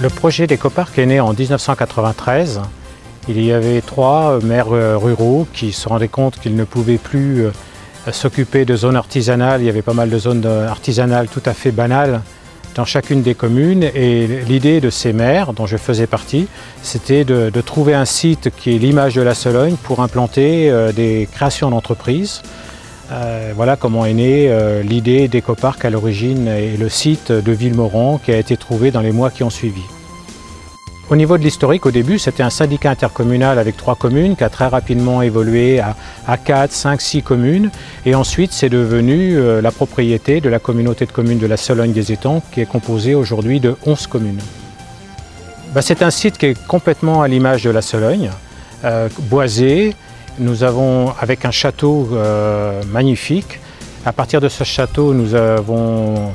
Le projet d'Ecopark est né en 1993. Il y avait 3 maires ruraux qui se rendaient compte qu'ils ne pouvaient plus s'occuper de zones artisanales. Il y avait pas mal de zones artisanales tout à fait banales dans chacune des communes. Et l'idée de ces maires, dont je faisais partie, c'était de trouver un site qui est l'image de la Sologne pour implanter des créations d'entreprises. Voilà comment est née l'idée d'Ecopark à l'origine et le site de Villemauran qui a été trouvé dans les mois qui ont suivi. Au niveau de l'historique, au début, c'était un syndicat intercommunal avec 3 communes qui a très rapidement évolué à 4, 5, 6 communes. Et ensuite, c'est devenu la propriété de la communauté de communes de la Sologne des Étangs qui est composée aujourd'hui de 11 communes. C'est un site qui est complètement à l'image de la Sologne, boisé. Nous avons, avec un château magnifique, à partir de ce château, nous avons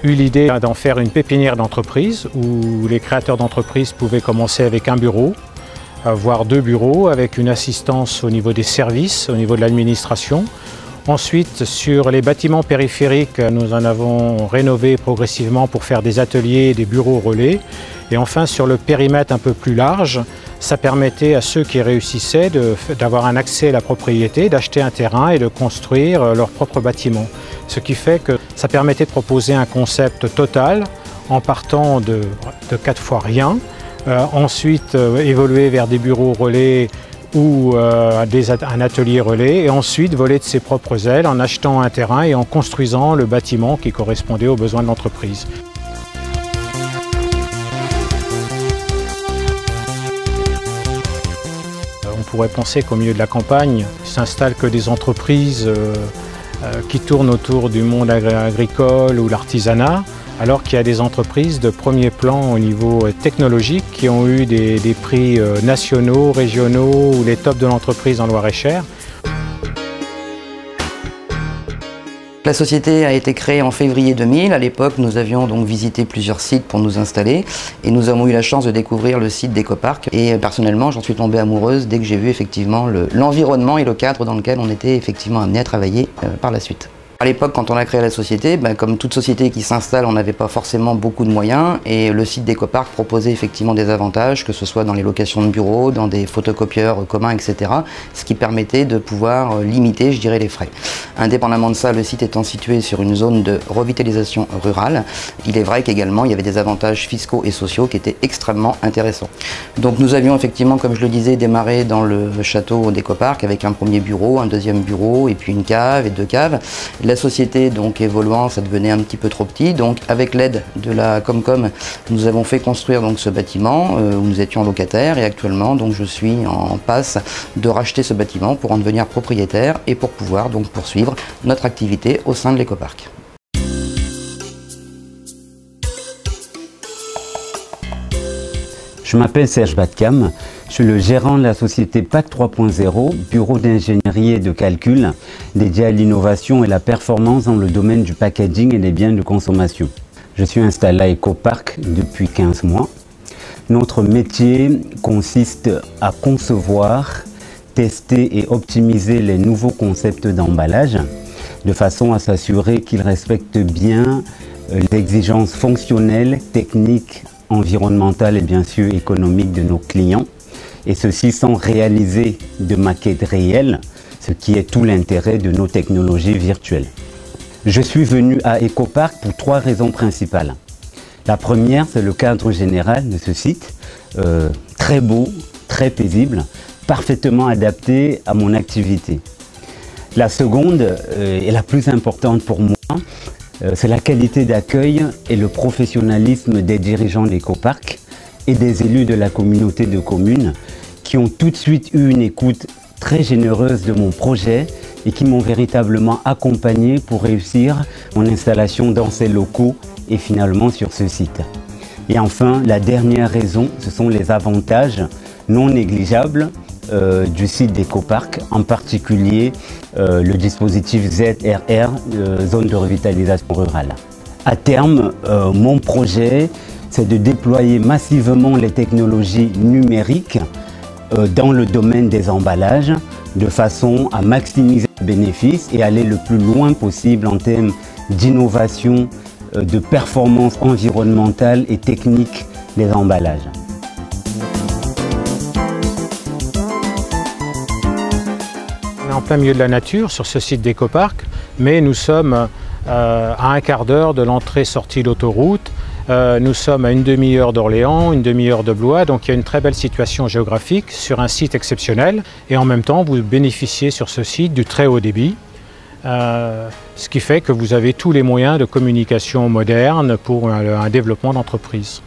eu l'idée d'en faire une pépinière d'entreprise où les créateurs d'entreprises pouvaient commencer avec un bureau, voire 2 bureaux, avec une assistance au niveau des services, au niveau de l'administration. Ensuite, sur les bâtiments périphériques, nous en avons rénové progressivement pour faire des ateliers, des bureaux relais. Et enfin, sur le périmètre un peu plus large, ça permettait à ceux qui réussissaient d'avoir un accès à la propriété, d'acheter un terrain et de construire leur propre bâtiment. Ce qui fait que ça permettait de proposer un concept total en partant de 4 fois rien. Ensuite, évoluer vers des bureaux relais ou un atelier relais et ensuite voler de ses propres ailes en achetant un terrain et en construisant le bâtiment qui correspondait aux besoins de l'entreprise. On pourrait penser qu'au milieu de la campagne, ne s'installent que des entreprises qui tournent autour du monde agricole ou l'artisanat, alors qu'il y a des entreprises de premier plan au niveau technologique qui ont eu des prix nationaux, régionaux ou les tops de l'entreprise en Loir-et-Cher. La société a été créée en février 2000. À l'époque, nous avions donc visité plusieurs sites pour nous installer et nous avons eu la chance de découvrir le site d'Ecopark. Et personnellement, j'en suis tombée amoureuse dès que j'ai vu effectivement l'environnement et le cadre dans lequel on était effectivement amené à travailler par la suite. À l'époque, quand on a créé la société, comme toute société qui s'installe, on n'avait pas forcément beaucoup de moyens et le site d'Ecopark proposait effectivement des avantages, que ce soit dans les locations de bureaux, dans des photocopieurs communs, etc. Ce qui permettait de pouvoir limiter, je dirais, les frais. Indépendamment de ça, le site étant situé sur une zone de revitalisation rurale, il est vrai qu'également il y avait des avantages fiscaux et sociaux qui étaient extrêmement intéressants. Donc nous avions effectivement, comme je le disais, démarré dans le château d'Ecopark avec un premier bureau, un deuxième bureau et puis une cave et 2 caves. La société donc évoluant, ça devenait un petit peu trop petit, donc avec l'aide de la Comcom, nous avons fait construire donc ce bâtiment où nous étions locataires et actuellement donc je suis en passe de racheter ce bâtiment pour en devenir propriétaire et pour pouvoir donc poursuivre notre activité au sein de l'Ecopark. Je m'appelle Serge Batcam, je suis le gérant de la société PAC 3.0, bureau d'ingénierie et de calcul dédié à l'innovation et la performance dans le domaine du packaging et des biens de consommation. Je suis installé à Ecopark depuis 15 mois. Notre métier consiste à concevoir, tester et optimiser les nouveaux concepts d'emballage de façon à s'assurer qu'ils respectent bien les exigences fonctionnelles, techniques, environnementales et bien sûr économiques de nos clients, et ceci sans réaliser de maquettes réelles, ce qui est tout l'intérêt de nos technologies virtuelles. Je suis venu à Ecopark pour 3 raisons principales. La première, c'est le cadre général de ce site, très beau, très paisible, parfaitement adapté à mon activité. La seconde, et la plus importante pour moi, c'est la qualité d'accueil et le professionnalisme des dirigeants d'Ecopark et des élus de la communauté de communes qui ont tout de suite eu une écoute très généreuse de mon projet et qui m'ont véritablement accompagné pour réussir mon installation dans ces locaux et finalement sur ce site. Et enfin, la dernière raison, ce sont les avantages non négligeables du site d'Ecopark, en particulier le dispositif ZRR, zone de revitalisation rurale. À terme, mon projet, c'est de déployer massivement les technologies numériques dans le domaine des emballages, de façon à maximiser les bénéfices et aller le plus loin possible en termes d'innovation, de performance environnementale et technique des emballages. On est en plein milieu de la nature sur ce site d'écoparc, mais nous sommes à un quart d'heure de l'entrée-sortie d'autoroute. Nous sommes à une demi-heure d'Orléans, une demi-heure de Blois, donc il y a une très belle situation géographique sur un site exceptionnel. Et en même temps, vous bénéficiez sur ce site du très haut débit, ce qui fait que vous avez tous les moyens de communication moderne pour un développement d'entreprise.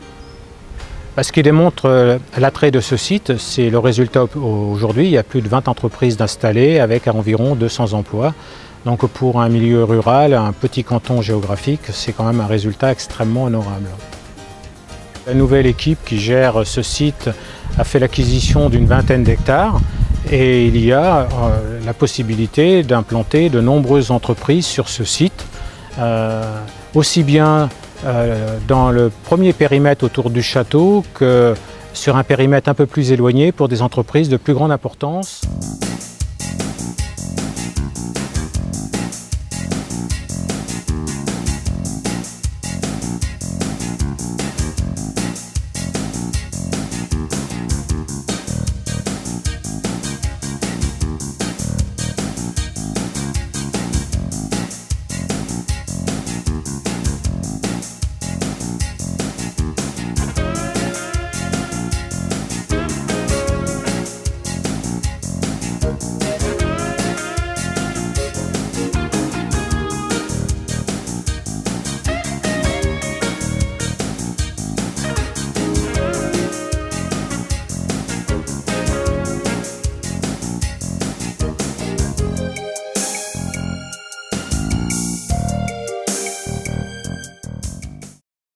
Ce qui démontre l'attrait de ce site, c'est le résultat aujourd'hui. Il y a plus de 20 entreprises installées avec environ 200 emplois. Donc pour un milieu rural, un petit canton géographique, c'est quand même un résultat extrêmement honorable. La nouvelle équipe qui gère ce site a fait l'acquisition d'une vingtaine d'hectares et il y a la possibilité d'implanter de nombreuses entreprises sur ce site, aussi bien dans le premier périmètre autour du château que sur un périmètre un peu plus éloigné pour des entreprises de plus grande importance.